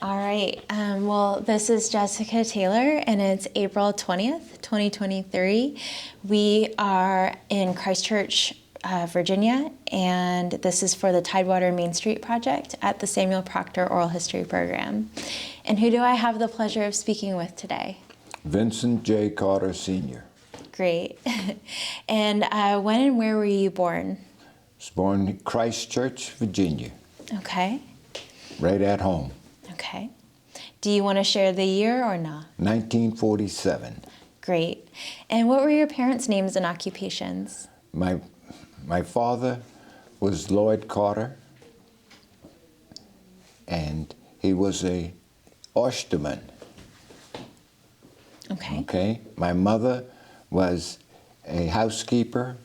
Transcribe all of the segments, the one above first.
All right. Well, this is Jessica Taylor, and it's April 20th, 2023. We are in Christchurch, Virginia, and this is for the Tidewater Main Street Project at the Samuel Proctor Oral History Program. And who do I have the pleasure of speaking with today? Vincent J. Carter Sr. Great. And when and where were you born? I was born in Christchurch, Virginia. Okay. Right at home. Okay. Do you want to share the year or not? 1947. Great. And what were your parents' names and occupations? My father was Lloyd Carter, and he was a oysterman. Okay. Okay. My mother was a housekeeper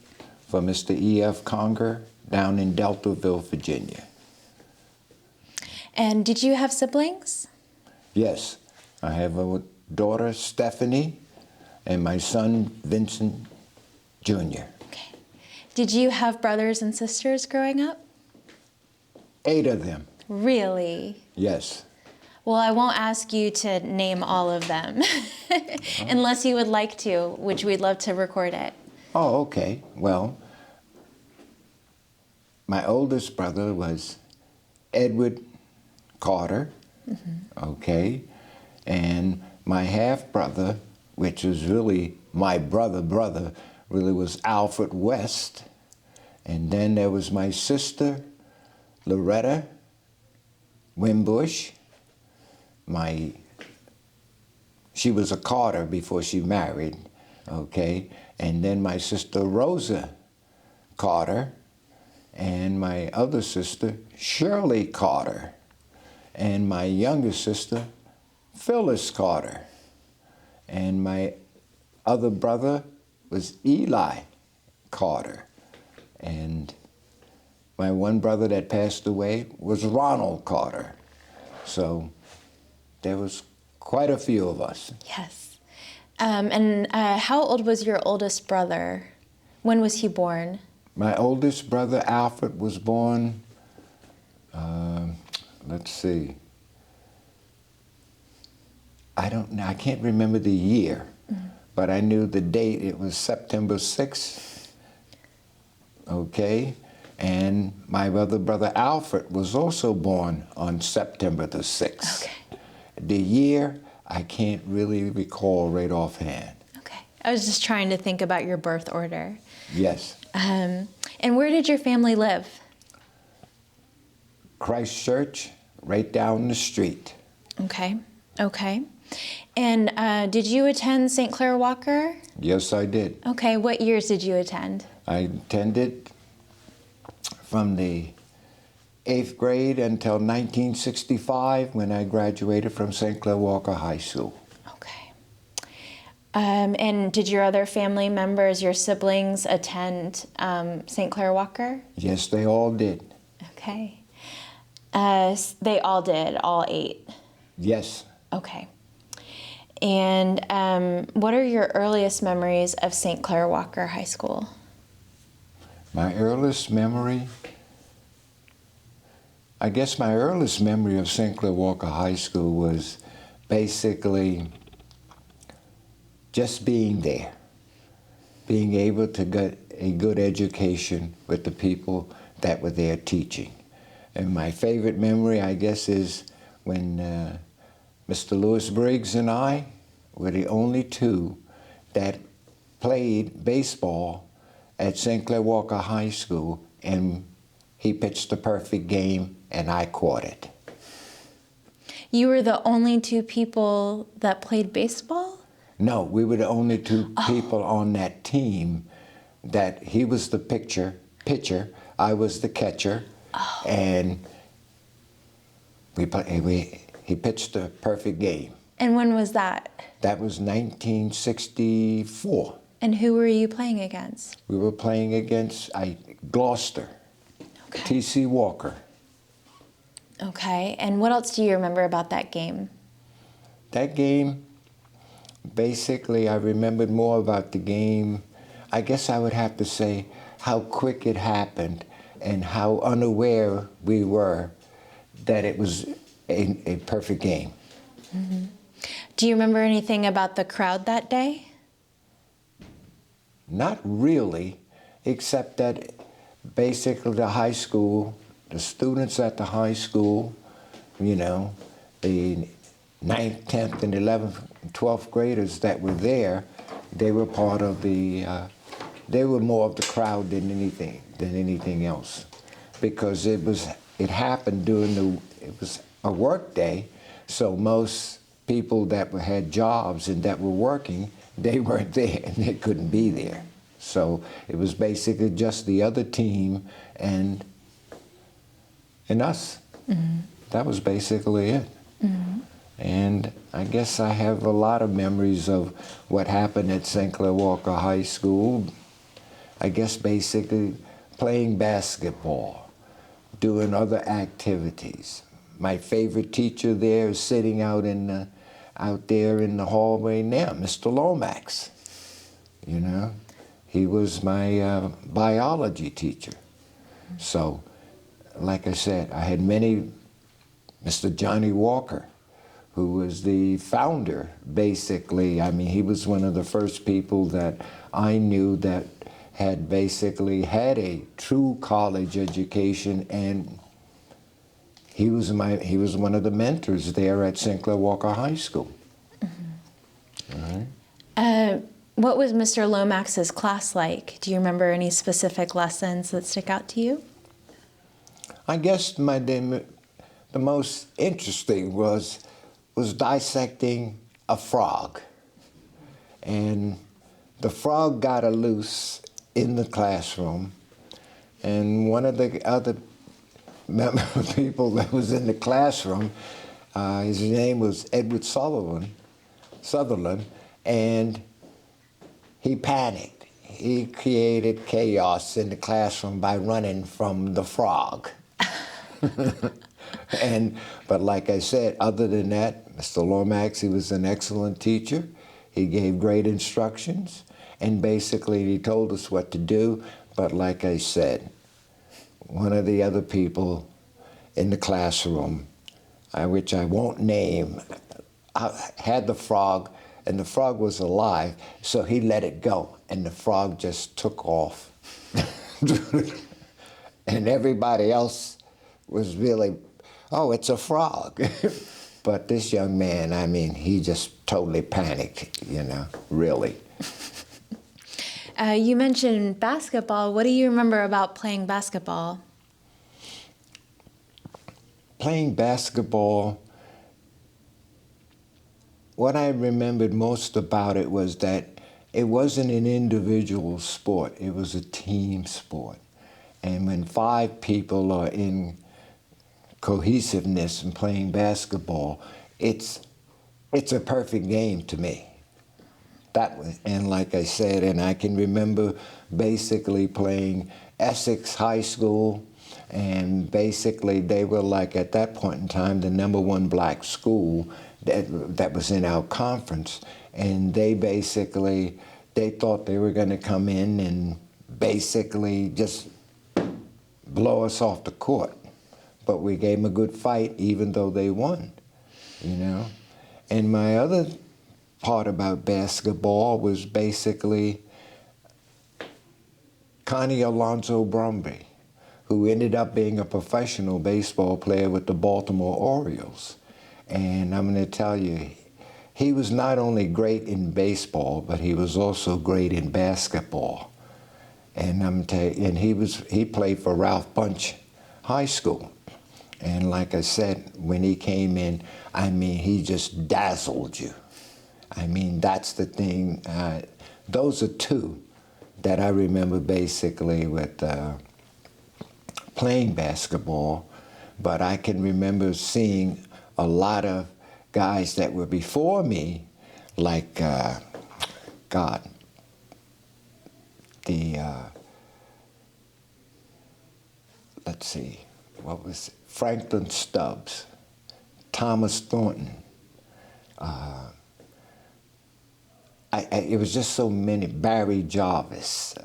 for Mr. E.F. Conger down in Deltaville, Virginia. And did you have siblings? Yes. I have a daughter, Stephanie, and my son, Vincent Jr. Okay. Did you have brothers and sisters growing up? 8 of them. Really? Yes. Well, I won't ask you to name all of them, unless you would like to, which we'd love to record it. Oh, okay. Well, my oldest brother was Edward Carter, okay, and my half-brother, which was really my brother, really was Alfred West, and then there was my sister, Loretta Wimbush. She was a Carter before she married, okay, and then my sister Rosa Carter, and my other sister Shirley Carter, and my younger sister Phyllis Carter, and my other brother was Eli Carter, and my one brother that passed away was Ronald Carter. So there was quite a few of us. Yes. And how old was your oldest brother? When was he born? My oldest brother, Alfred, was born, let's see, I can't remember the year, but I knew the date. It was September 6th, okay? And my other brother, Alfred, was also born on September the 6th. Okay. The year, I can't really recall right offhand. Okay. I was just trying to think about your birth order. Yes. And where did your family live? Christchurch, right down the street. Okay. Okay. And did you attend St. Clair Walker? Yes, I did. Okay. What years did you attend? I attended from the 8th grade until 1965 when I graduated from St. Clair Walker High School. Okay. And did your other family members, your siblings, attend St. Clair Walker? Yes, they all did. Okay. They all did, all 8? Yes. Okay. And what are your earliest memories of St. Clair Walker High School? My earliest memory, I guess my earliest memory of St. Clair Walker High School was basically just being there, being able to get a good education with the people that were there teaching. And my favorite memory, I guess, is when Mr. Lewis Briggs and I were the only 2 that played baseball at St. Clair Walker High School, and he pitched the perfect game, and I caught it. You were the only 2 people that played baseball? No, we were the only 2 people on that team that he was the pitcher, I was the catcher, and he pitched the perfect game. And when was that? That was 1964. And who were you playing against? We were playing against Gloucester, Okay. T.C. Walker. Okay. And what else do you remember about that game? That game, basically, I remembered more about the game. I guess I would have to say how quick it happened and how unaware we were that it was a perfect game. Do you remember anything about the crowd that day? Not really, except that basically the high school, the students at the high school, you know, the 9th, 10th, and 11th, 12th graders that were there, they were part of the, they were more of the crowd than anything else. Because it happened it was a work day, so most people that had jobs and that were working, they weren't there and they couldn't be there. So it was basically just the other team and us. Mm-hmm. That was basically it. Mm-hmm. And I guess I have a lot of memories of what happened at St. Clair Walker High School. I guess basically playing basketball, doing other activities. My favorite teacher there is sitting out there in the hallway now, Mr. Lomax. You know, he was my biology teacher. So, like I said, I had many. Mr. Johnny Walker, who was the founder, basically. I mean, he was one of the first people that I knew that had basically had a true college education, and he was one of the mentors there at St. Clair Walker High School. Mm-hmm. All right. What was Mr. Lomax's class like? Do you remember any specific lessons that stick out to you? I guess the most interesting was dissecting a frog. And the frog got loose in the classroom, and one of the other people that was in the classroom, his name was Edward Sutherland, and he panicked. He created chaos in the classroom by running from the frog. But like I said, other than that, Mr. Lomax, he was an excellent teacher. He gave great instructions, and basically he told us what to do. But like I said, one of the other people in the classroom, which I won't name, had the frog, and the frog was alive, so he let it go, and the frog just took off. And everybody else was really, oh, it's a frog. But this young man, I mean, he just totally panicked, you know, really. You mentioned basketball. What do you remember about playing basketball? Playing basketball, what I remembered most about it was that it wasn't an individual sport, it was a team sport. And when 5 people are in cohesiveness and playing basketball, it's a perfect game to me. And like I said, and I can remember basically playing Essex High School, and basically they were like at that point in time the #1 black school that was in our conference, and they thought they were going to come in and basically just blow us off the court. But we gave them a good fight even though they won, you know. And my other part about basketball was basically Connie Alonzo Brumby, who ended up being a professional baseball player with the Baltimore Orioles. And I'm going to tell you, he was not only great in baseball, but he was also great in basketball. And he played for Ralph Bunche High School. And like I said, when he came in, I mean, he just dazzled you. I mean, that's the thing. Those are 2 that I remember basically with playing basketball. But I can remember seeing a lot of guys that were before me, like, let's see, what was it? Franklin Stubbs, Thomas Thornton. It was just so many. Barry Jarvis,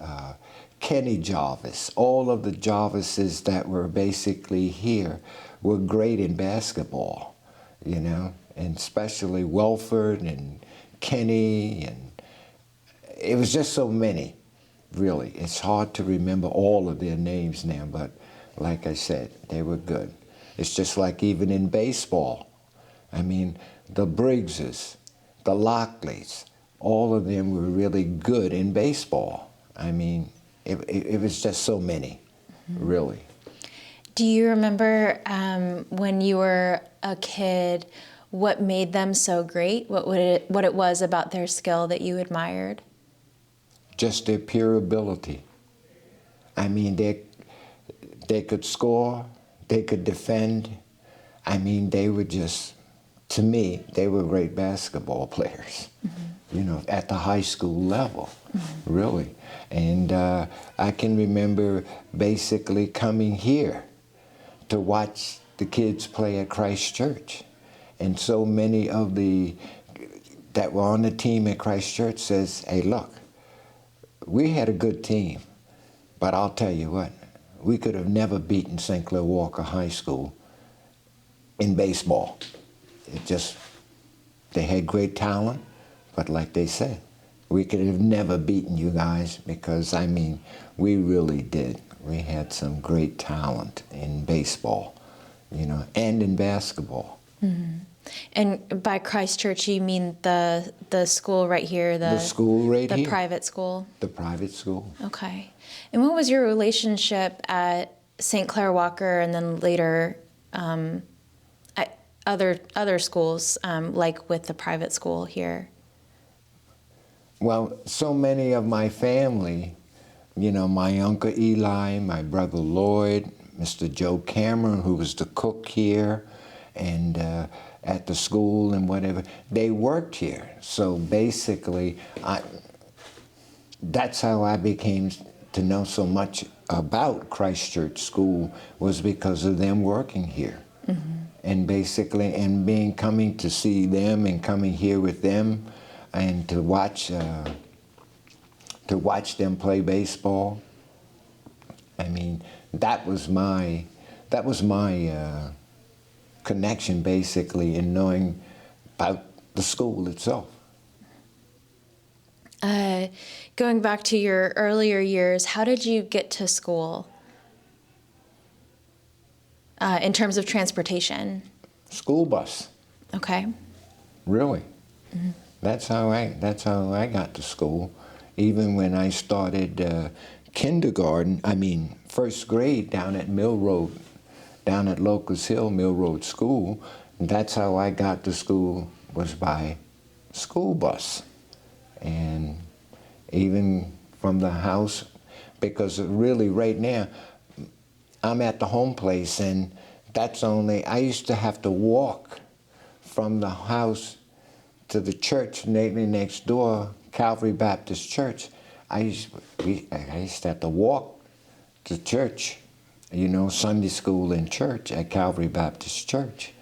Kenny Jarvis, all of the Jarvises that were basically here were great in basketball, you know, and especially Welford and Kenny, and it was just so many, really. It's hard to remember all of their names now, but like I said, they were good. It's just like even in baseball. I mean, the Briggses, the Lockleys, all of them were really good in baseball. I mean, it was just so many, really. Do you remember when you were a kid, what made them so great? What it was about their skill that you admired? Just their pure ability. I mean, they could score, they could defend. I mean, they were just, to me, they were great basketball players, you know, at the high school level, really. And I can remember basically coming here to watch the kids play at Christ Church. And so many of the that were on the team at Christ Church says, hey, look, we had a good team, but I'll tell you what, we could have never beaten St. Clair Walker High School in baseball. It just, they had great talent, but like they said, we could have never beaten you guys because, I mean, we really did. We had some great talent in baseball, you know, and in basketball. And by Christ Church, you mean the school right here? The school right here. The private school? The private school. Okay. And what was your relationship at St. Clair Walker and then later at other schools, like with the private school here? Well, so many of my family, you know, my Uncle Eli, my brother Lloyd, Mr. Joe Cameron, who was the cook here, and at the school and whatever, they worked here. So basically, that's how I became to know so much about Christ Church School, was because of them working here. And basically, and coming to see them and coming here with them and to watch them play baseball. I mean, that was my connection, basically, in knowing about the school itself. Going back to your earlier years, how did you get to school in terms of transportation? School bus. Okay. Really. That's how I got to school. Even when I started kindergarten, first grade down at Mill Road, down at Locust Hill Mill Road School, that's how I got to school, was by school bus. And even from the house, because really right now, I'm at the home place, and that's only, I used to have to walk from the house to the church next door, Calvary Baptist Church. I used to have to walk to church, you know, Sunday school and church at Calvary Baptist Church.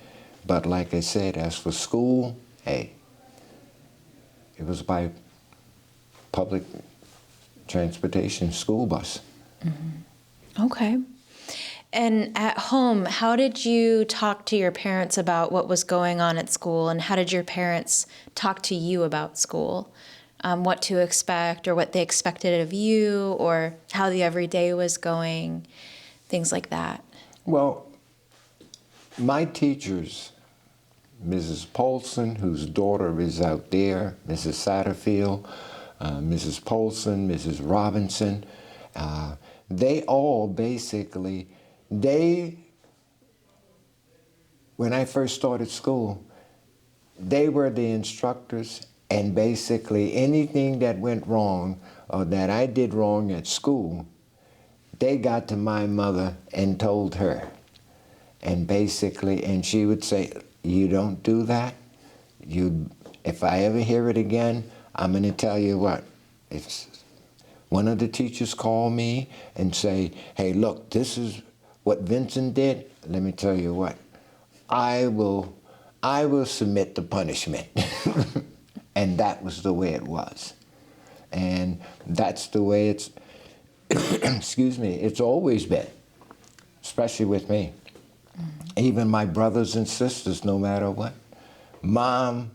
But like I said, as for school, hey, it was by public transportation, school bus. Okay. And at home, how did you talk to your parents about what was going on at school, and how did your parents talk to you about school? What to expect, or what they expected of you, or how the everyday was going, things like that? Well, my teachers, Mrs. Polson, whose daughter is out there, Mrs. Satterfield, Mrs. Polson, Mrs. Robinson, they all basically, when I first started school, they were the instructors, and basically anything that went wrong or that I did wrong at school, they got to my mother and told her. And basically, and she would say, you don't do that. If I ever hear it again, I'm going to tell you what. If one of the teachers call me and say, hey, look, this is what Vincent did, let me tell you what. I will submit the punishment. And that was the way it was. And that's the way it's, excuse me, it's always been, especially with me. Even my brothers and sisters, no matter what. Mom,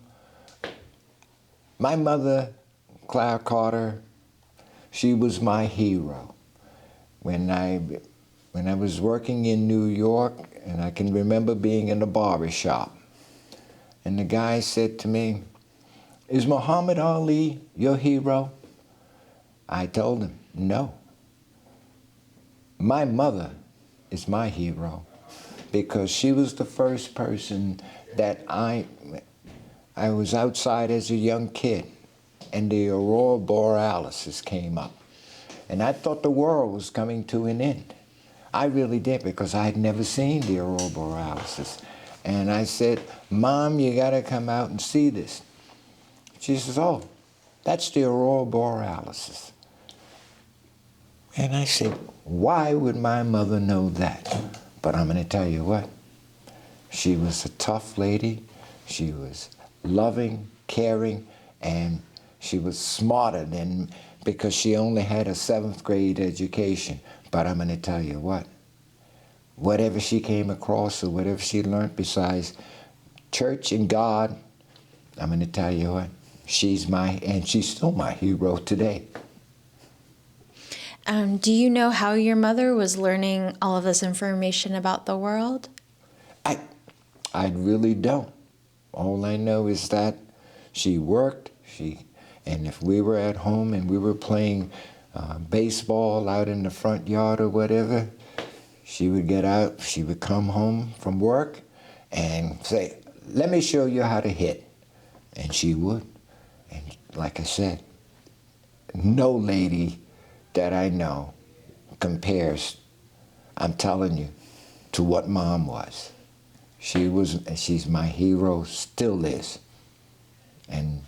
my mother, Clara Carter, she was my hero. When I was working in New York, and I can remember being in the barber shop, and the guy said to me, "Is Muhammad Ali your hero?" I told him, "No. My mother is my hero, because she was the first person that I was outside as a young kid, and the aurora borealis came up. And I thought the world was coming to an end. I really did, because I had never seen the aurora borealis. And I said, "Mom, you got to come out and see this." She says, "Oh, that's the aurora borealis." And I said, why would my mother know that? But I'm going to tell you what. She was a tough lady. She was loving, caring, and she was smarter than, because she only had a 7th grade education. But I'm going to tell you what. Whatever she came across or whatever she learned besides church and God, I'm going to tell you what. She's still my hero today. Do you know how your mother was learning all of this information about the world? I really don't. All I know is that she worked, and if we were at home and we were playing baseball out in the front yard or whatever, she would get out, she would come home from work and say, "Let me show you how to hit." And she would. And like I said, no lady that I know compares, I'm telling you, to what Mom was. She's my hero, still is. And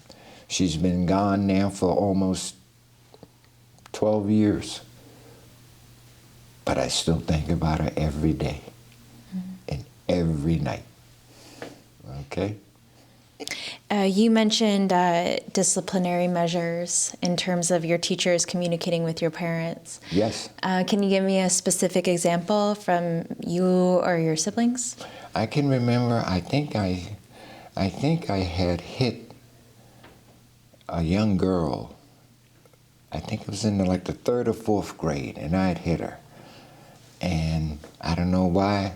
she's been gone now for almost 12 years. But I still think about her every day and every night. Okay? You mentioned disciplinary measures in terms of your teachers communicating with your parents. Yes. Can you give me a specific example from you or your siblings? I can remember, I think I had hit a young girl. I think it was in the 3rd or 4th grade, and I had hit her. And I don't know why,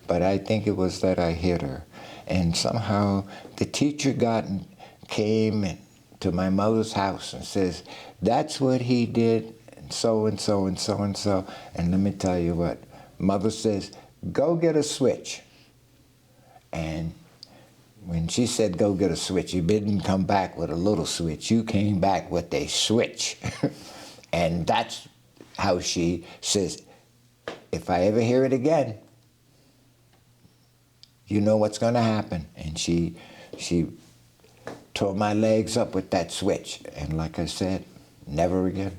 but I think it was that I hit her. And somehow the teacher came to my mother's house and says, "That's what he did, and so and so and so and so." And let me tell you what, Mother says, "Go get a switch." And when she said go get a switch, you didn't come back with a little switch. You came back with a switch. And that's how she says, "If I ever hear it again, you know what's going to happen." And she tore my legs up with that switch. And like I said, never again.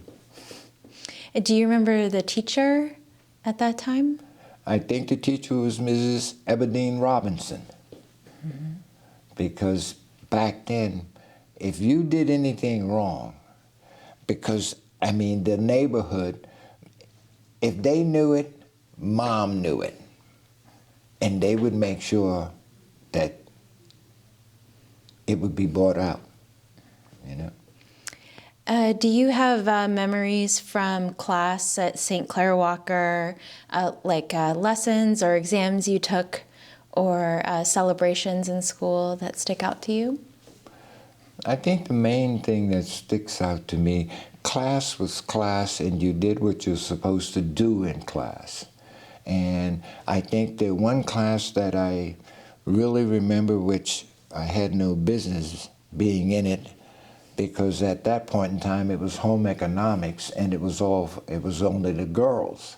Do you remember the teacher at that time? I think the teacher was Mrs. Eberdeen Robinson. Mm-hmm. Because back then, if you did anything wrong, because, the neighborhood, if they knew it, Mom knew it. And they would make sure that it would be brought out, Do you have memories from class at St. Clair Walker, lessons or exams you took, or celebrations in school that stick out to you? I think the main thing that sticks out to me, class was class, and you did what you're supposed to do in class. And I think the one class that I really remember, which I had no business being in it, because at that point in time it was home economics, and it was only the girls.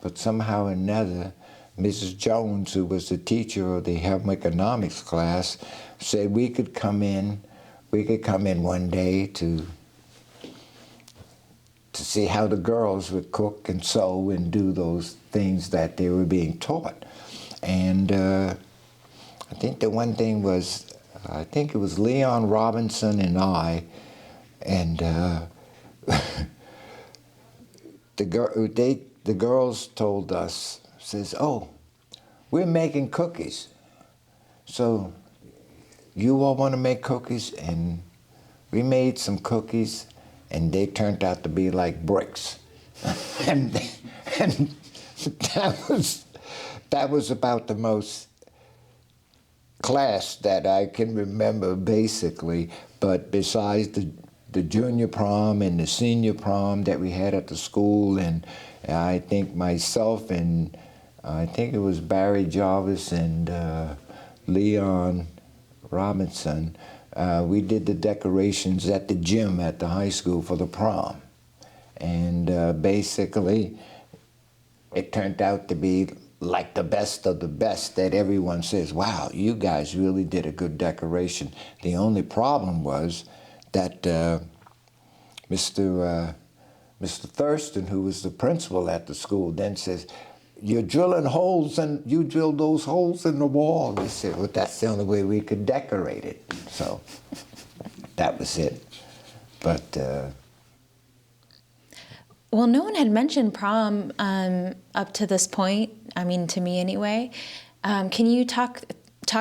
But somehow or another, Mrs. Jones, who was the teacher of the home economics class, said we could come in one day to see how the girls would cook and sew and do those things that they were being taught. And I think the one thing was, I think it was Leon Robinson and I, and the girls told us, says, "Oh, we're making cookies. So you all want to make cookies? And we made some cookies, and they turned out to be like bricks. and that was about the most class that I can remember, basically. But besides the junior prom and the senior prom that we had at the school, and I think myself and I think it was Barry Jarvis and Leon Robinson, we did the decorations at the gym at the high school for the prom. And basically, it turned out to be like the best of the best, that everyone says, wow, you guys really did a good decoration. The only problem was that Mr. Thurston, who was the principal at the school, then says, you're drilling holes, and you drilled those holes in the wall. We said, well, that's the only way we could decorate it. So that was it. But well, no one had mentioned prom up to this point. I mean, to me anyway. Can you talk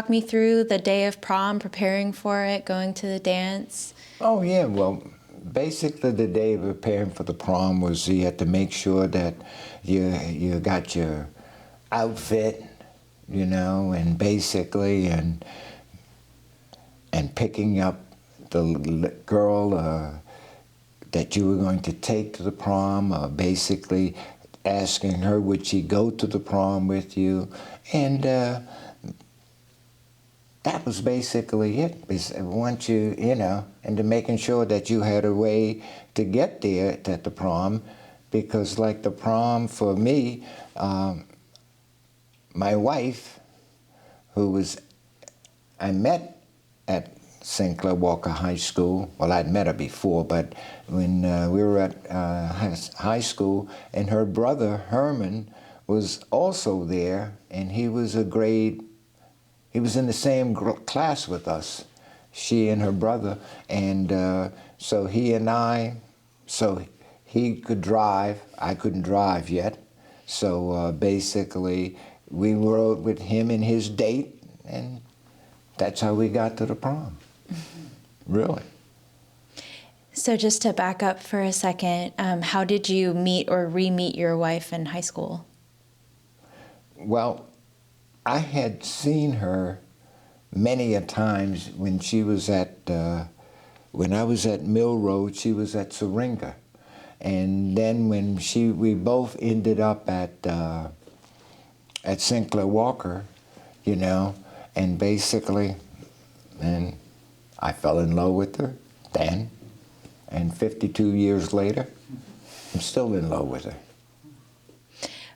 me through the day of prom, preparing for it, going to the dance? Oh yeah, well, basically the day of preparing for the prom was you had to make sure that you got your outfit, you know, and basically and picking up the girl that you were going to take to the prom, basically asking her would she go to the prom with you, and that was basically it. Once you know, and to making sure that you had a way to get there at the prom, because like the prom for me, my wife, I met at St. Clair Walker High School. Well, I'd met her before, but when we were at high school, and her brother, Herman, was also there, and he was in the same class with us, she and her brother, and so he could drive, I couldn't drive yet, so basically we rode with him and his date, and that's how we got to the prom. Really. So just to back up for a second, how did you meet or re-meet your wife in high school? Well, I had seen her many a times when she was when I was at Mill Road, she was at Syringa. And then when we both ended up at St. Clair Walker, you know, and basically, and I fell in love with her then, and 52 years later, I'm still in love with her.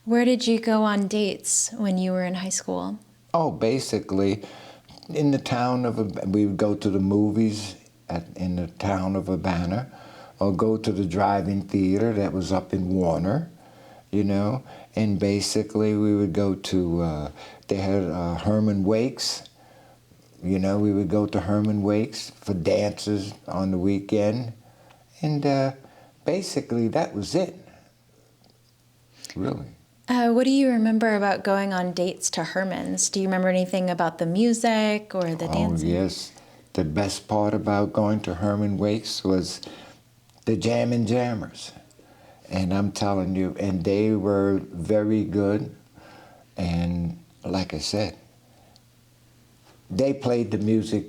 Where did you go on dates when you were in high school? Oh, basically, in the town we would go to the movies in the town of Urbana, or go to the drive-in theater that was up in Warner, you know, and basically we would go to, they had Herman Wakes. You know, we would go to Herman Wakes for dances on the weekend, and basically that was it, really. What do you remember about going on dates to Herman's? Do you remember anything about the music or the dancing? Oh, yes. The best part about going to Herman Wakes was the Jammin' Jammers. And I'm telling you, and they were very good, and like I said, they played the music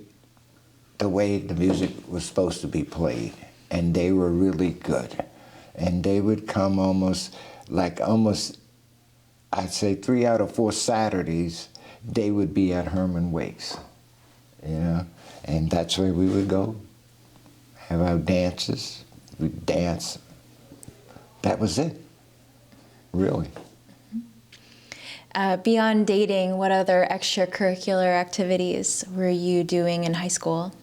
the way the music was supposed to be played, and they were really good. And they would come almost, I'd say 3 out of 4 Saturdays, they would be at Herman Wakes, you know? And that's where we would go, have our dances, we'd dance. That was it, really. Beyond dating, what other extracurricular activities were you doing in high school?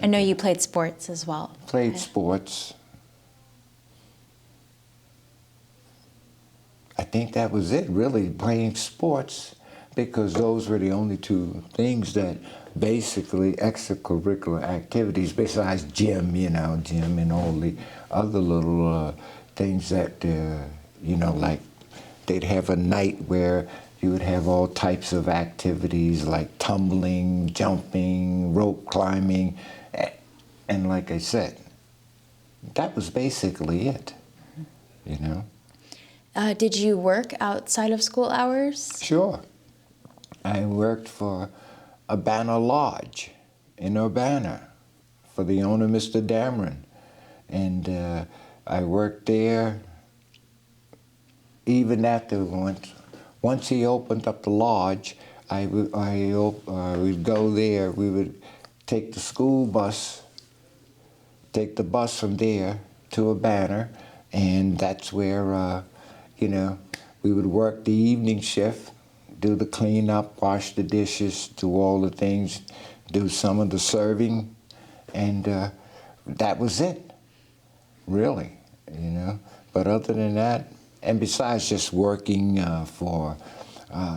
I know you played sports as well. Played sports. I think that was it, really, playing sports, because those were the only 2 things that basically extracurricular activities, besides gym, you know, gym and all the other little things that, you know, like they'd have a night where you would have all types of activities like tumbling, jumping, rope climbing, and like I said, that was basically it, you know. Did you work outside of school hours? Sure. I worked for Urbana Lodge in Urbana for the owner, Mr. Dameron. And I worked there even after once he opened up the lodge. We'd go there. We would take the school bus, take the bus from there to Urbana, and that's where, you know, we would work the evening shift, do the cleanup, wash the dishes, do all the things, do some of the serving, and that was it, really, you know. But other than that, and besides just working for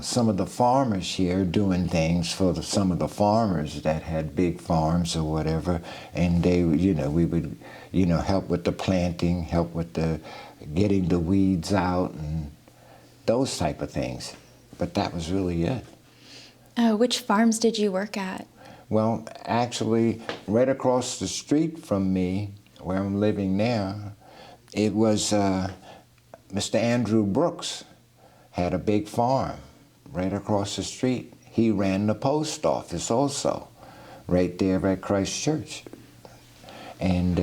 some of the farmers here, doing things for some of the farmers that had big farms or whatever, and they, you know, we would, you know, help with the planting, help with the getting the weeds out and those type of things. But that was really it. Which farms did you work at? Well, actually, right across the street from me, where I'm living now, it was Mr. Andrew Brooks had a big farm right across the street. He ran the post office also, right there at Christ Church. And,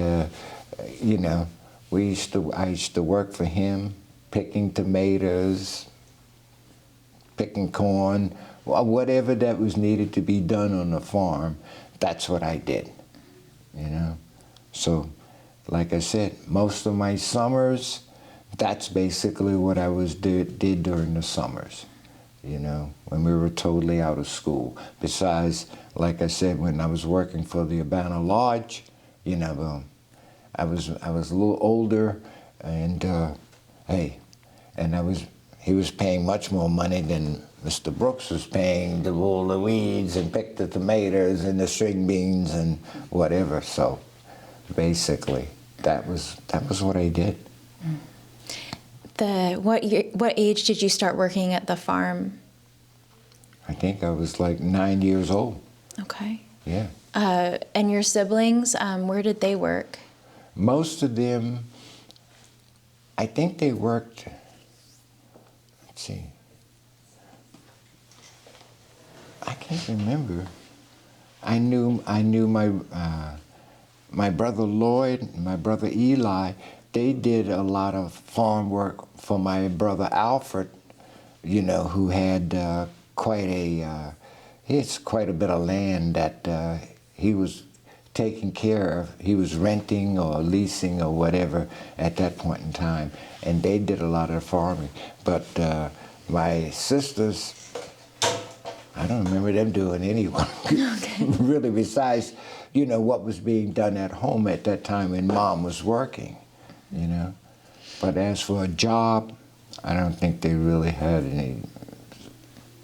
you know, I used to work for him, picking tomatoes, picking corn, whatever that was needed to be done on the farm, that's what I did, you know. So, like I said, most of my summers, that's basically what I did during the summers, you know, when we were totally out of school. Besides, like I said, when I was working for the Urbana Lodge, you know, I was a little older, and hey, and he was paying much more money than Mr. Brooks was paying to pull the weeds and pick the tomatoes and the string beans and whatever. So basically, that was what I did. What age did you start working at the farm? I think I was like 9 years old. Okay. Yeah. And your siblings, where did they work? Most of them, I think they worked, let's see, I can't remember. I knew my brother Lloyd and my brother Eli. They did a lot of farm work for my brother Alfred, you know, who had he had quite a bit of land that he was taking care of. He was renting or leasing or whatever at that point in time, and they did a lot of farming. But my sisters, I don't remember them doing any work, okay. Really, besides, you know, what was being done at home at that time when Mom was working, you know. But as for a job, I don't think they really had any,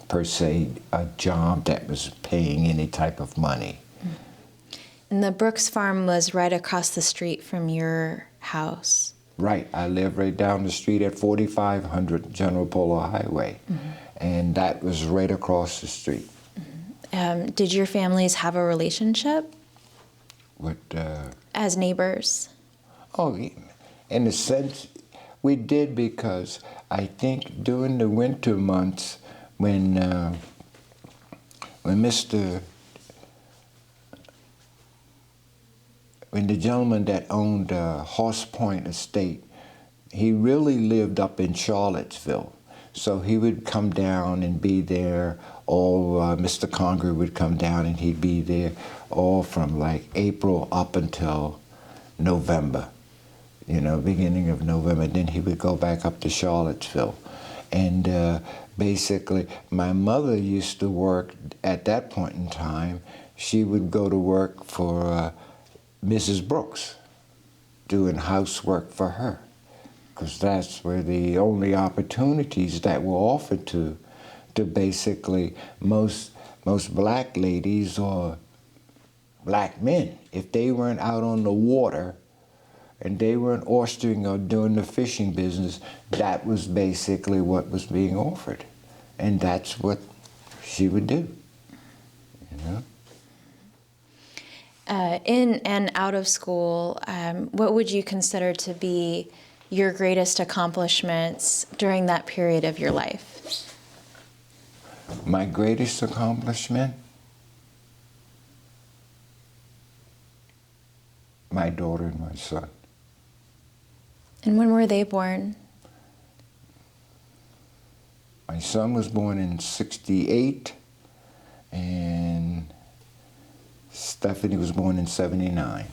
per se, a job that was paying any type of money. And the Brooks farm was right across the street from your house. Right. I live right down the street at 4500 General Polo Highway. Mm-hmm. And that was right across the street. Mm-hmm. Did your families have a relationship? With, as neighbors? Oh, in a sense, we did, because I think during the winter months when the gentleman that owned Horse Point Estate, he really lived up in Charlottesville. So he would come down and be there, Mr. Conger would come down and he'd be there all from like April up until November, you know, beginning of November. Then he would go back up to Charlottesville. And basically, my mother used to work at that point in time. She would go to work for Mrs. Brooks, doing housework for her, because that's where the only opportunities that were offered to basically most black ladies or black men. If they weren't out on the water, and they weren't oystering or doing the fishing business, that was basically what was being offered. And that's what she would do, you know? In and out of school, what would you consider to be your greatest accomplishments during that period of your life? My greatest accomplishment? My daughter and my son. And when were they born? My son was born in '68, and Stephanie was born in '79.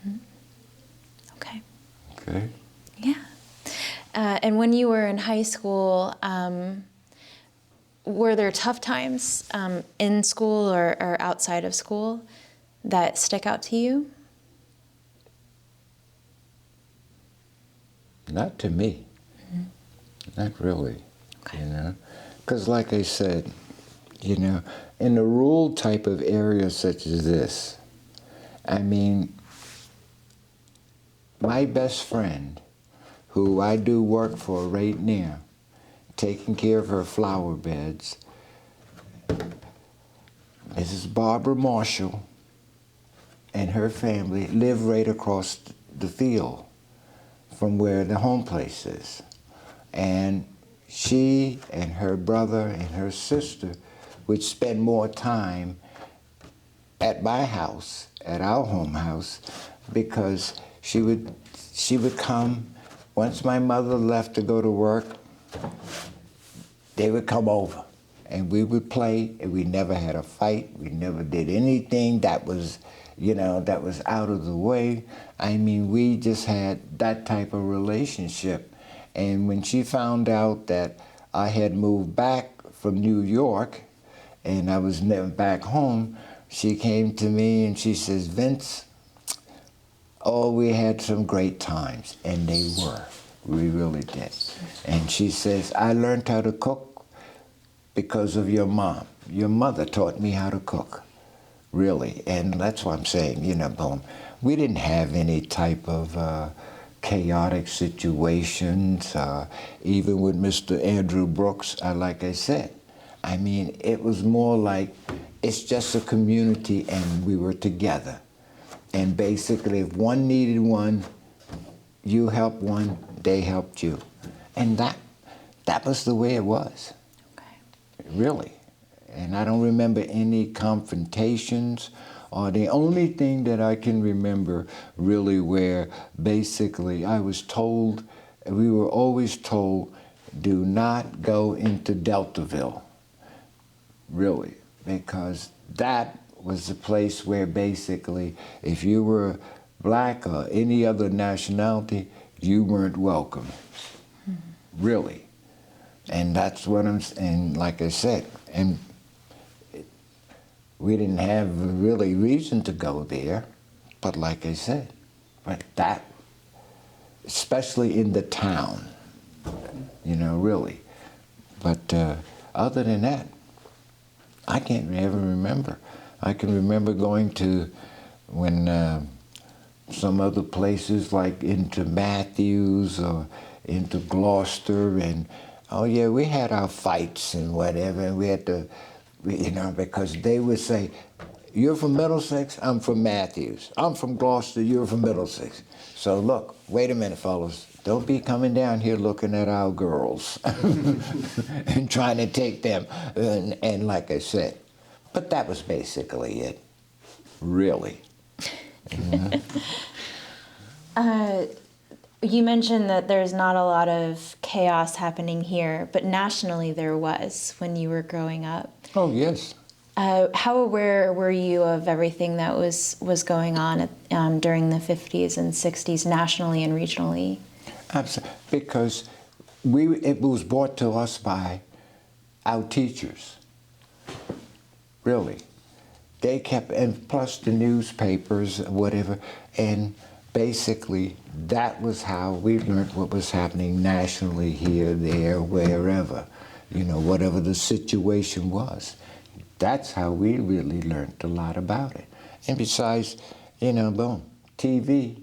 Mm-hmm. Okay. Okay. Yeah. And when you were in high school, were there tough times in school or outside of school that stick out to you? Not to me. Mm-hmm. Not really. Okay. You know, because like I said, you know, in a rural type of area such as this, I mean, my best friend, who I do work for right now, taking care of her flower beds, Mrs. Barbara Marshall and her family live right across the field from where the home place is. And she and her brother and her sister would spend more time at my house, at our home house, because she would come, once my mother left to go to work, they would come over and we would play, and we never had a fight. We never did anything that was, you know, that was out of the way. I mean, we just had that type of relationship. And when she found out that I had moved back from New York and I was never back home, she came to me and she says, "Vince, oh, we had some great times." And they were. We really did. And she says, "I learned how to cook because of your mom. Your mother taught me how to cook." Really. And that's what I'm saying, you know, boom. We didn't have any type of chaotic situations, even with Mr. Andrew Brooks, like I said. I mean, it was more like, it's just a community and we were together. And basically, if one needed one, you helped one, they helped you. And that was the way it was. Okay. Really. And I don't remember any confrontations, or the only thing that I can remember really where basically I was told, we were always told, do not go into Deltaville, really, because that was the place where basically if you were black or any other nationality, you weren't welcome, really. And that's what I'm saying, like I said, and we didn't have really reason to go there, but like I said, but that, especially in the town, you know, really. But other than that, I can't ever remember. I can remember going to, when some other places like into Matthews or into Gloucester, and oh yeah, we had our fights and whatever, and we had to, you know, because they would say, "You're from Middlesex, I'm from Matthews. I'm from Gloucester, you're from Middlesex. So look, wait a minute, fellas. Don't be coming down here looking at our girls and trying to take them." And like I said, but that was basically it, really. You mentioned that there's not a lot of chaos happening here, but nationally there was when you were growing up. Oh, yes. How aware were you of everything that was going on during the 50s and 60s, nationally and regionally? Absolutely. Because it was brought to us by our teachers, really. They kept, and plus the newspapers, whatever, and basically that was how we learned what was happening nationally, here, there, wherever, you know, whatever the situation was. That's how we really learned a lot about it. And besides, you know, boom, TV,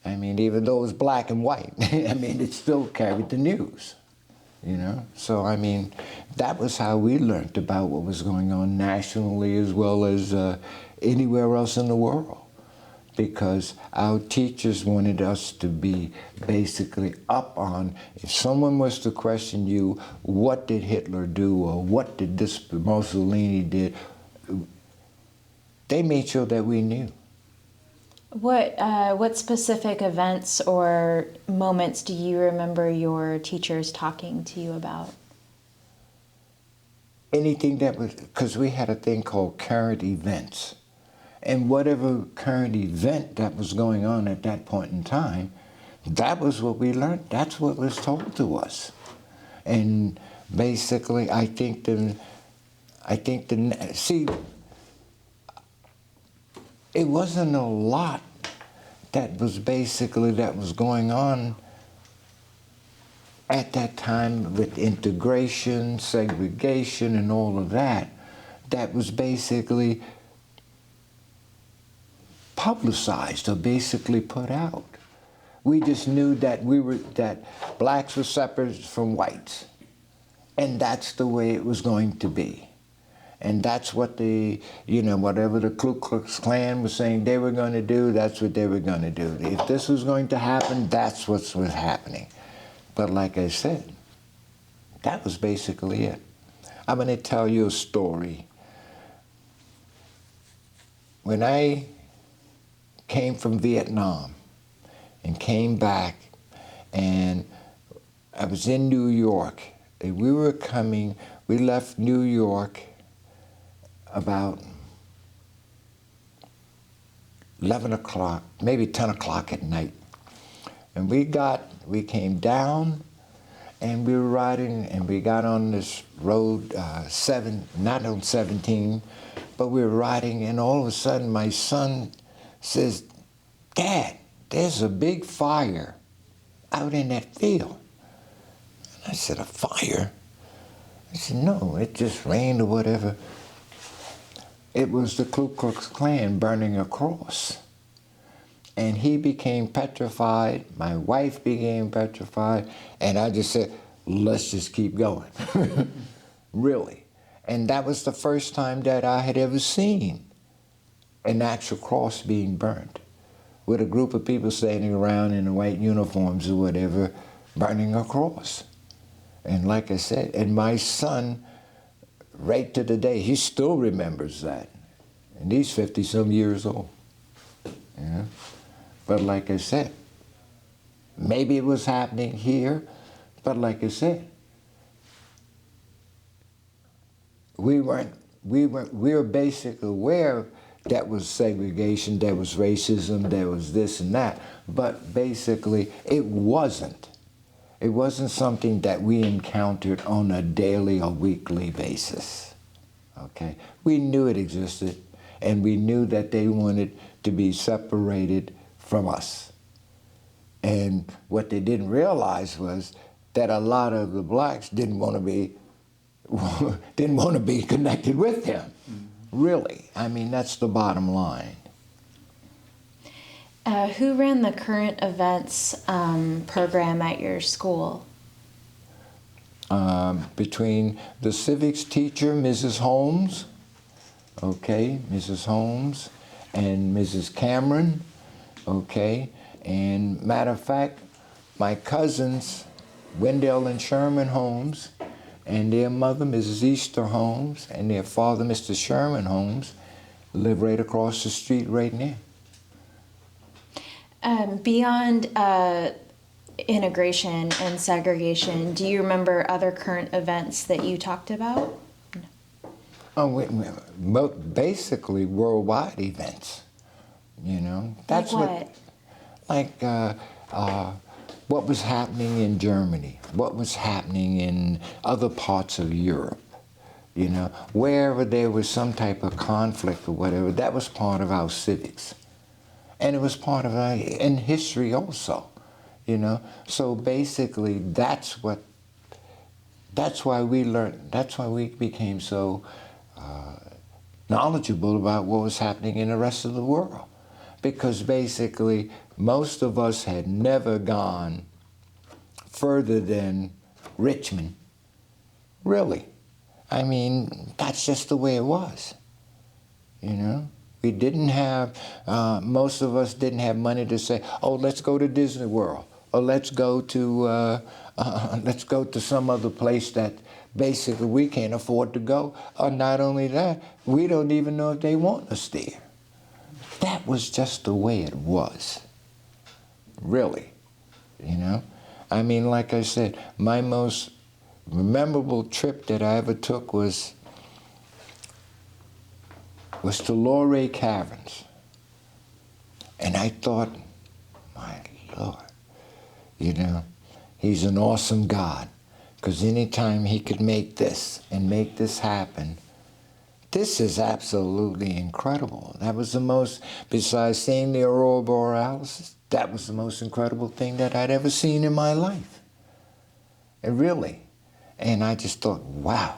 I mean, even though it was black and white, I mean, it still carried the news, you know? So, I mean, that was how we learned about what was going on nationally as well as anywhere else in the world. Because our teachers wanted us to be basically up on, if someone was to question you, what did Hitler do or what did this Mussolini did, they made sure that we knew. What specific events or moments do you remember your teachers talking to you about? Anything that was, because we had a thing called current events. And whatever current event that was going on at that point in time, that was what we learned. That's what was told to us. And basically, see, it wasn't a lot that was going on at that time with integration, segregation, and all of that, that was basically publicized or basically put out. We just knew that that blacks were separate from whites, and that's the way it was going to be. And that's what whatever the Ku Klux Klan was saying they were going to do, that's what they were going to do. If this was going to happen, that's what was happening. But like I said, that was basically it. I'm going to tell you a story. When I came from Vietnam and came back, and I was in New York, and we left New York about 11 o'clock, maybe 10 o'clock at night. And we came down, and we were riding, and we got on this road, not on 17, but we were riding, and all of a sudden my son says, "Dad, there's a big fire out in that field." And I said, "A fire?" I said, "No, it just rained or whatever." It was the Ku Klux Klan burning a cross. And he became petrified, my wife became petrified, and I just said, let's just keep going. Really. And that was the first time that I had ever seen an actual cross being burned, with a group of people standing around in white uniforms or whatever, burning a cross. And like I said, and my son, right to the day, he still remembers that. And he's 50-some years old. Yeah. But like I said, maybe it was happening here, but like I said, we were basically aware that was segregation, there was racism, there was this and that, but basically it wasn't. It wasn't something that we encountered on a daily or weekly basis, okay? We knew it existed, and we knew that they wanted to be separated from us. And what they didn't realize was that a lot of the blacks didn't want to be connected with them, really. I mean, that's the bottom line. Who ran the current events program at your school? Between the civics teacher, Mrs. Holmes, okay, Mrs. Holmes, and Mrs. Cameron, okay, and matter of fact, my cousins, Wendell and Sherman Holmes, and their mother, Mrs. Easter Holmes, and their father, Mr. Sherman Holmes, live right across the street right now. Beyond integration and segregation, do you remember other current events that you talked about? Oh, basically worldwide events, you know. That's like what? What was happening in Germany, what was happening in other parts of Europe, you know. Wherever there was some type of conflict or whatever, that was part of our civics. And it was part of our in history also, you know. So basically, that's why we learned, that's why we became so knowledgeable about what was happening in the rest of the world. because basically most of us had never gone further than Richmond. Really. I mean, that's just the way it was, you know? We didn't have, most of us didn't have money to say, oh, let's go to Disney World, or let's go to some other place that basically we can't afford to go. Or not only that, we don't even know if they want us there. That was just the way it was, really, you know? I mean, like I said, my most memorable trip that I ever took was to Luray Caverns. And I thought, my Lord, you know, he's an awesome God, because anytime he could make this and make this happen, this is absolutely incredible. That was the most, besides seeing the aurora borealis, that was the most incredible thing that I'd ever seen in my life. And really. And I just thought, wow.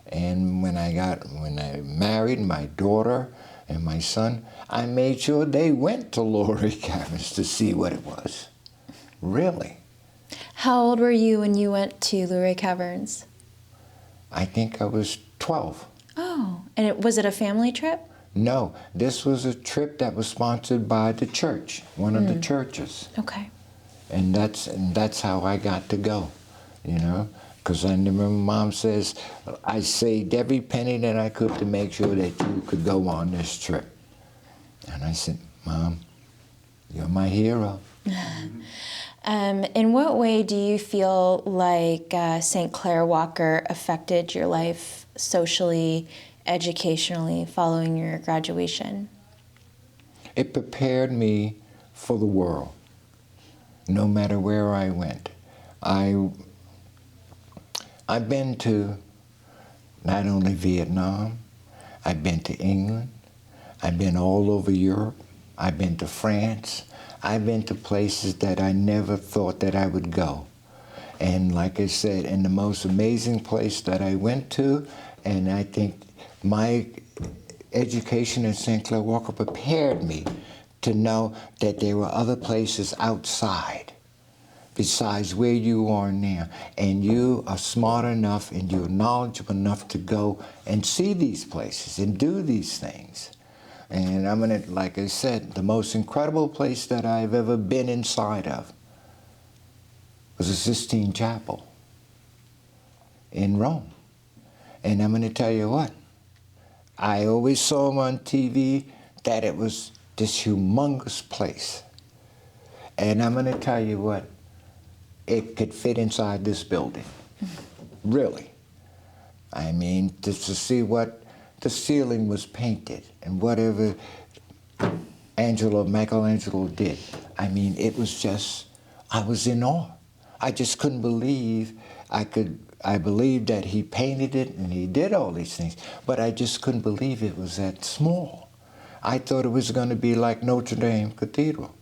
And when I married my daughter and my son, I made sure they went to Luray Caverns to see what it was. Really. How old were you when you went to Luray Caverns? I think I was 12. Oh, and was it a family trip? No, this was a trip that was sponsored by the church, one of the churches. Okay. And that's how I got to go, you know? Because I remember Mom says, I saved every penny that I could to make sure that you could go on this trip. And I said, Mom, you're my hero. In what way do you feel like St. Clair Walker affected your life socially, educationally, following your graduation? It prepared me for the world, no matter where I went. I've been to not only Vietnam, I've been to England, I've been all over Europe, I've been to France, I've been to places that I never thought that I would go. And like I said, and the most amazing place that I went to, and I think my education at St. Clair Walker prepared me to know that there were other places outside besides where you are now. And you are smart enough and you're knowledgeable enough to go and see these places and do these things. And I'm gonna, like I said, the most incredible place that I've ever been inside of was the Sistine Chapel in Rome. And I'm gonna tell you what, I always saw on TV that it was this humongous place. And I'm gonna tell you what, it could fit inside this building, really. I mean, just to see what the ceiling was painted and whatever Michelangelo did. I mean, it was just, I was in awe. I just couldn't believe I believed that he painted it and he did all these things, but I just couldn't believe it was that small. I thought it was going to be like Notre Dame Cathedral.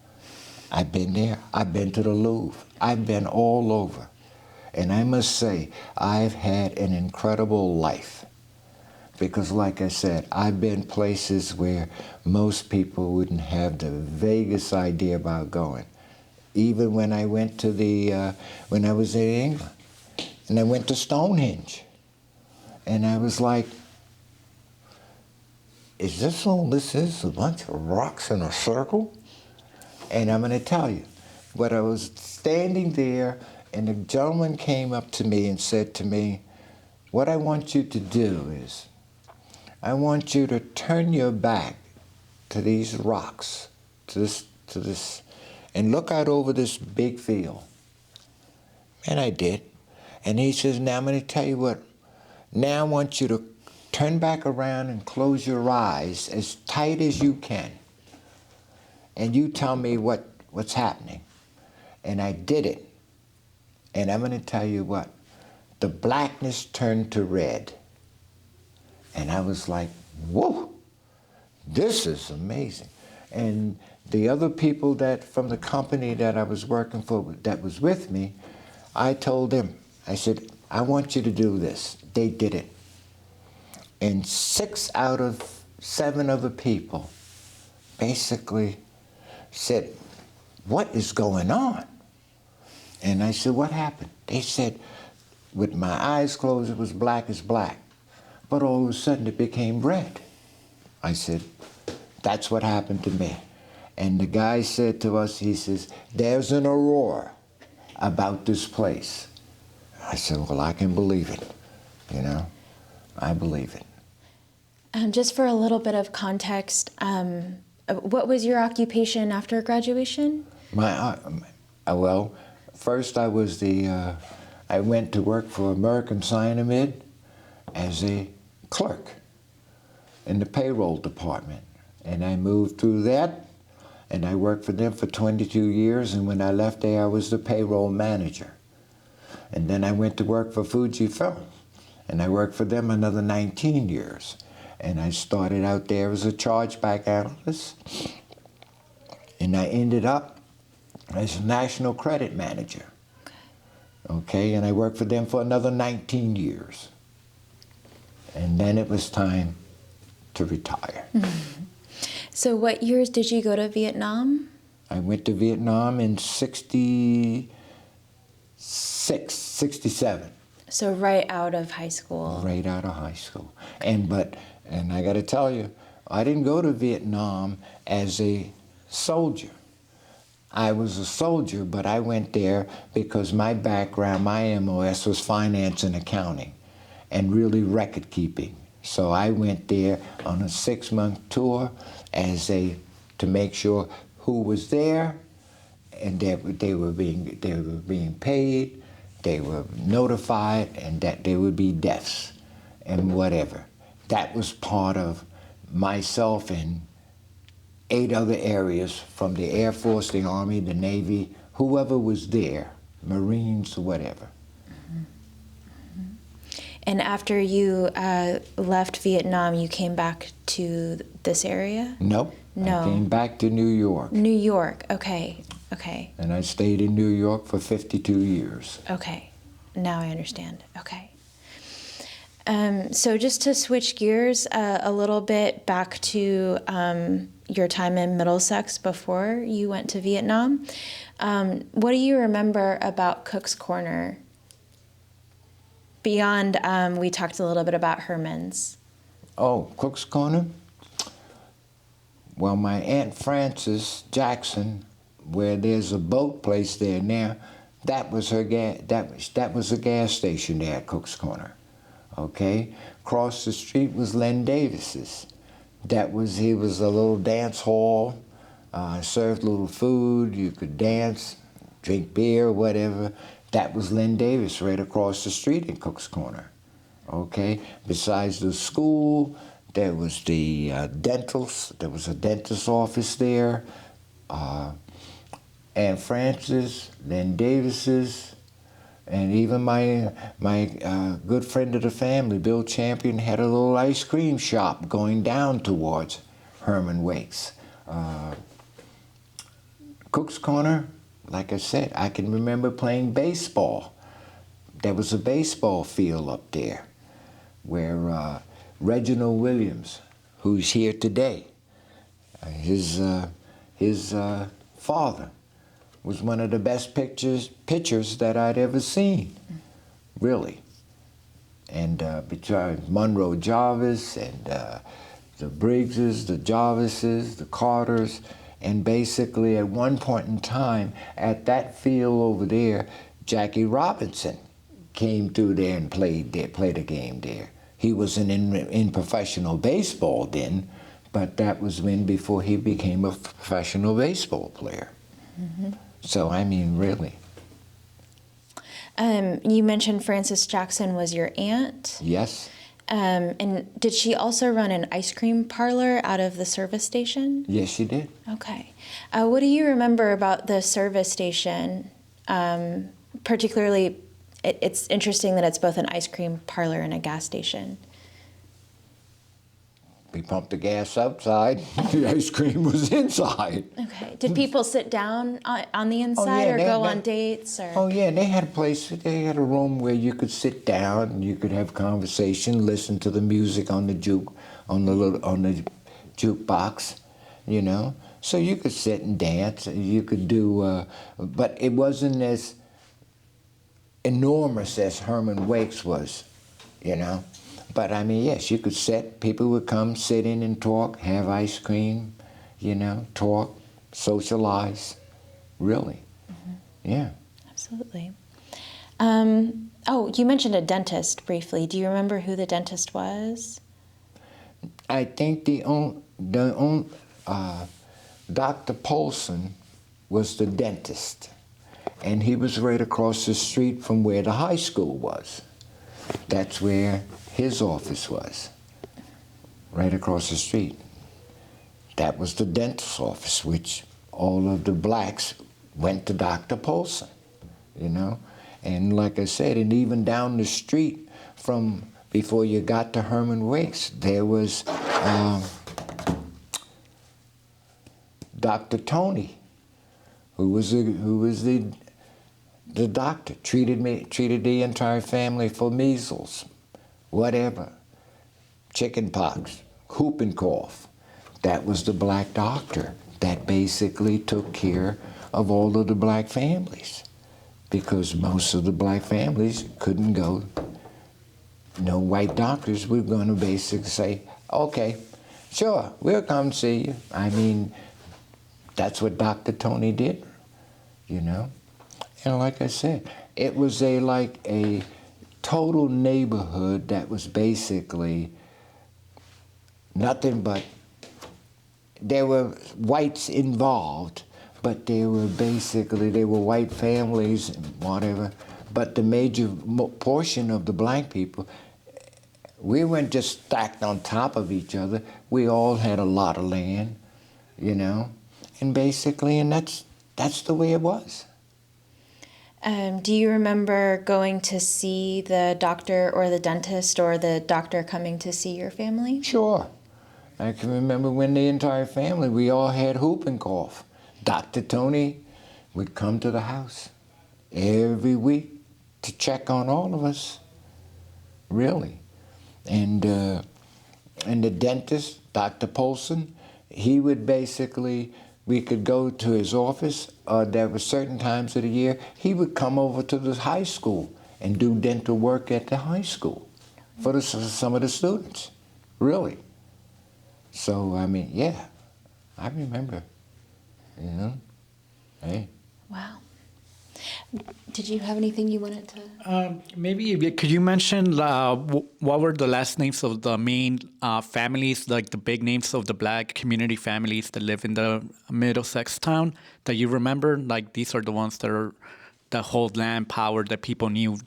I've been there. I've been to the Louvre. I've been all over. And I must say, I've had an incredible life. Because like I said, I've been places where most people wouldn't have the vaguest idea about going. Even when I went to when I was in England, and I went to Stonehenge. And I was like, is this all this is, a bunch of rocks in a circle? And I'm gonna tell you, but I was standing there and a gentleman came up to me and said to me, what I want you to do is, I want you to turn your back to these rocks, to this, and look out over this big field. And I did. And he says, now I'm gonna tell you what, now I want you to turn back around and close your eyes as tight as you can. And you tell me what's happening. And I did it. And I'm gonna tell you what, the blackness turned to red. And I was like, whoa, this is amazing. And the other people from the company that I was working for, that was with me, I told them, I said, I want you to do this. They did it. And 6 out of 7 other people basically said, "What is going on?" And I said, "What happened?" They said, with my eyes closed, it was black as black. But all of a sudden it became red. I said, "That's what happened to me." And the guy said to us, he says, "There's an aurora about this place." I said, "Well, I can believe it, you know, I believe it." Just for a little bit of context, what was your occupation after graduation? Well, first I was I went to work for American Cyanamid as a clerk in the payroll department. And I moved through that, and I worked for them for 22 years, and when I left there, I was the payroll manager. And then I went to work for Fujifilm, and I worked for them another 19 years. And I started out there as a chargeback analyst, and I ended up as a national credit manager. Okay, and I worked for them for another 19 years. And then it was time to retire. Mm-hmm. So what years did you go to Vietnam? I went to Vietnam in 66, 67. So right out of high school. Right out of high school. And I got to tell you, I didn't go to Vietnam as a soldier. I was a soldier, but I went there because my background, my MOS was finance and accounting and really record keeping. So I went there on a 6-month tour to make sure who was there, and they were being paid, they were notified, and that there would be deaths and whatever. That was part of myself and 8 other areas from the Air Force, the Army, the Navy, whoever was there, Marines, whatever. Mm-hmm. And after you left Vietnam, you came back to this area? No. I came back to New York. New York, okay, okay. And I stayed in New York for 52 years. Okay, now I understand, okay. So just to switch gears a little bit back to your time in Middlesex before you went to Vietnam, what do you remember about Cook's Corner? Beyond, we talked a little bit about Herman's. Oh, Cook's Corner? Well, my Aunt Frances Jackson, where there's a boat place there now, that was her that was a gas station there at Cook's Corner. Okay, across the street was Len Davis's. He was a little dance hall, served a little food, you could dance, drink beer, whatever. That was Len Davis right across the street in Cook's Corner. Okay, besides the school, there was the there was a dentist's office there, Aunt Frances, Len Davis's, and even my good friend of the family, Bill Champion, had a little ice cream shop going down towards Herman Wake's. Cook's Corner, like I said, I can remember playing baseball. There was a baseball field up there where Reginald Williams, who's here today, his father was one of the best pitchers that I'd ever seen, really. And between Monroe Jarvis and the Briggses, the Jarvises, the Carters, and basically at one point in time, at that field over there, Jackie Robinson came through there and played a game there. He wasn't in professional baseball then, but that was before he became a professional baseball player. Mm-hmm. So, I mean, really. You mentioned Frances Jackson was your aunt? Yes. And did she also run an ice cream parlor out of the service station? Yes, she did. Okay. What do you remember about the service station? Particularly, it's interesting that it's both an ice cream parlor and a gas station. We pumped the gas outside. The ice cream was inside. Okay. Did people sit down on the inside or go on dates? Or? Oh yeah, they had a place. They had a room where you could sit down and you could have conversation, listen to the music on the jukebox, you know. So you could sit and dance. You could do, but it wasn't as enormous as Herman Wake's was, you know. But I mean, yes, you could sit. People would come, sit in and talk, have ice cream, you know, talk, socialize. Really, yeah. Absolutely. Oh, you mentioned a dentist briefly. Do you remember who the dentist was? I think Dr. Polson was the dentist, and he was right across the street from where the high school was. That's where his office was, right across the street. That was the dentist's office, which all of the blacks went to Dr. Polson, you know? And like I said, and even down the street from before you got to Herman Wake's, there was Dr. Tony, who was the doctor, treated the entire family for measles, whatever, chicken pox, whooping cough. That was the black doctor that basically took care of all of the black families, because most of the black families couldn't go. No white doctors were going to basically say, okay, sure, we'll come see you. I mean, that's what Dr. Tony did, you know? And like I said, it was like a total neighborhood that was basically nothing but, there were whites involved, but they were white families and whatever. But the major portion of the black people, we weren't just stacked on top of each other. We all had a lot of land, you know, and basically, and that's the way it was. Do you remember going to see the doctor or the dentist or the doctor coming to see your family? Sure. I can remember when the entire family, we all had whooping cough. Dr. Tony would come to the house every week to check on all of us, really. And the dentist, Dr. Polson, he would basically, we could go to his office. There were certain times of the year, he would come over to the high school and do dental work at the high school for some of the students, really. So, I mean, yeah, I remember, you know, hey. Wow. Did you have anything you wanted to? Maybe could you mention what were the last names of the main families, like the big names of the black community families that live in the Middlesex town that you remember? Like these are the ones that hold land power that people knew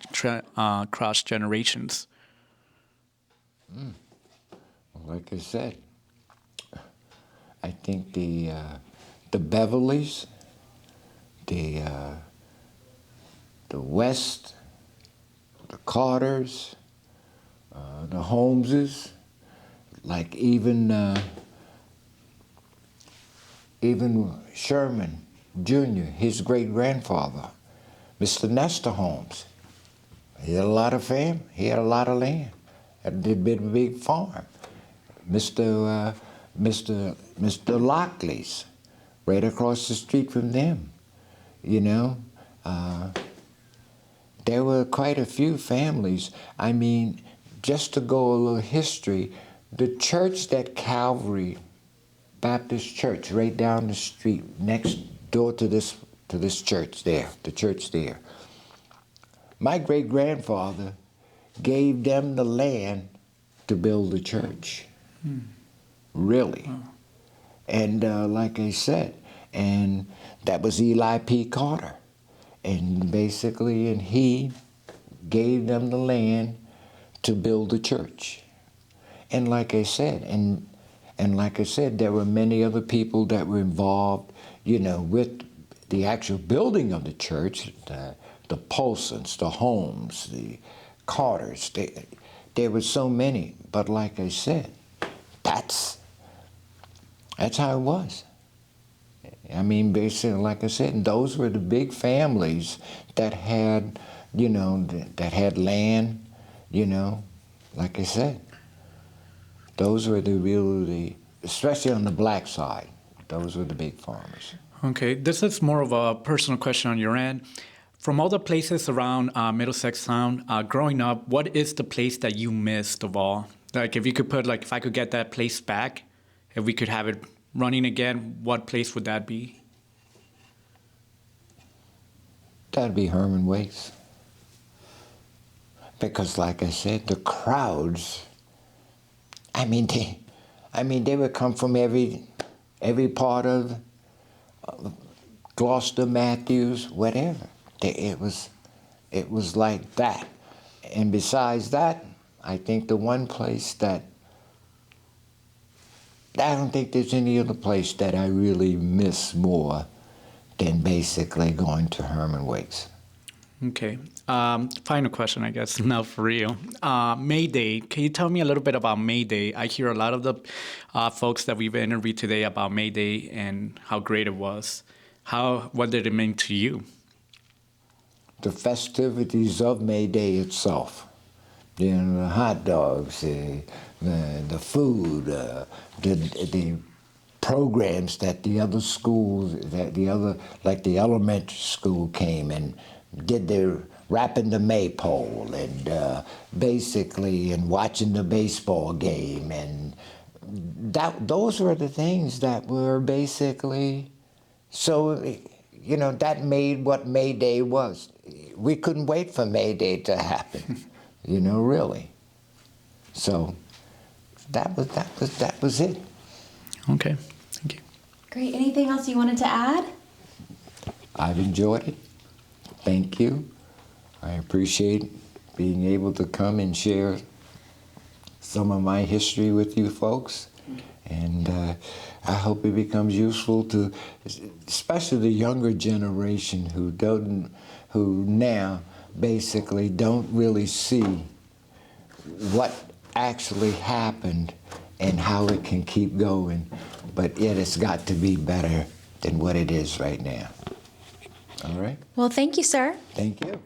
across generations. Like I said, I think the Beverleys, the West, the Carters, the Holmeses, like even Sherman Jr., his great-grandfather, Mr. Nestor Holmes. He had a lot of he had a lot of land. Did a big farm. Mr. Lockley's, right across the street from them, you know. There were quite a few families. I mean, just to go a little history, the church that Calvary Baptist Church, right down the street, next door to this church there, the church there. My great-grandfather gave them the land to build the church. Really. Oh. And like I said, and that was Eli P. Carter. And basically, and he gave them the land to build the church. And like I said, there were many other people that were involved, you know, with the actual building of the church, the Polsons, the Holmes, the Carters. There were so many, but like I said, that's how it was. I mean, basically, like I said, those were the big families that had, you know, that had land, you know, like I said. Those were especially on the black side, Those were the big farmers. Okay, this is more of a personal question on your end. From all the places around Middlesex Town, growing up, what is the place that you missed of all? Like, if you could put, like, if I could get that place back, if we could have it running again, what place would that be? That'd be Herman Waits. Because, like I said, the crowds, they would come from every part of Gloucester, Matthews, whatever. It was like that. And besides that, I think the one place that I don't think there's any other place that I really miss more than basically going to Herman Waits. Okay. Final question, I guess, now for real. May Day. Can you tell me a little bit about May Day? I hear a lot of the folks that we've interviewed today about May Day and how great it was. What did it mean to you? The festivities of May Day itself. You know, the hot dogs, the food, the programs that the other schools, like the elementary school came and did their wrapping the maypole and basically and watching the baseball game, and those were the things that were basically, so, you know, that made what May Day was. We couldn't wait for May Day to happen, you know, really. So that was it. Okay, thank you. Great. Anything else you wanted to add? I've enjoyed it. Thank you. I appreciate being able to come and share some of my history with you folks. And I hope it becomes useful to, especially the younger generation who now basically don't really see what actually happened and how it can keep going. But yet it's got to be better than what it is right now. All right? Well, thank you, sir. Thank you.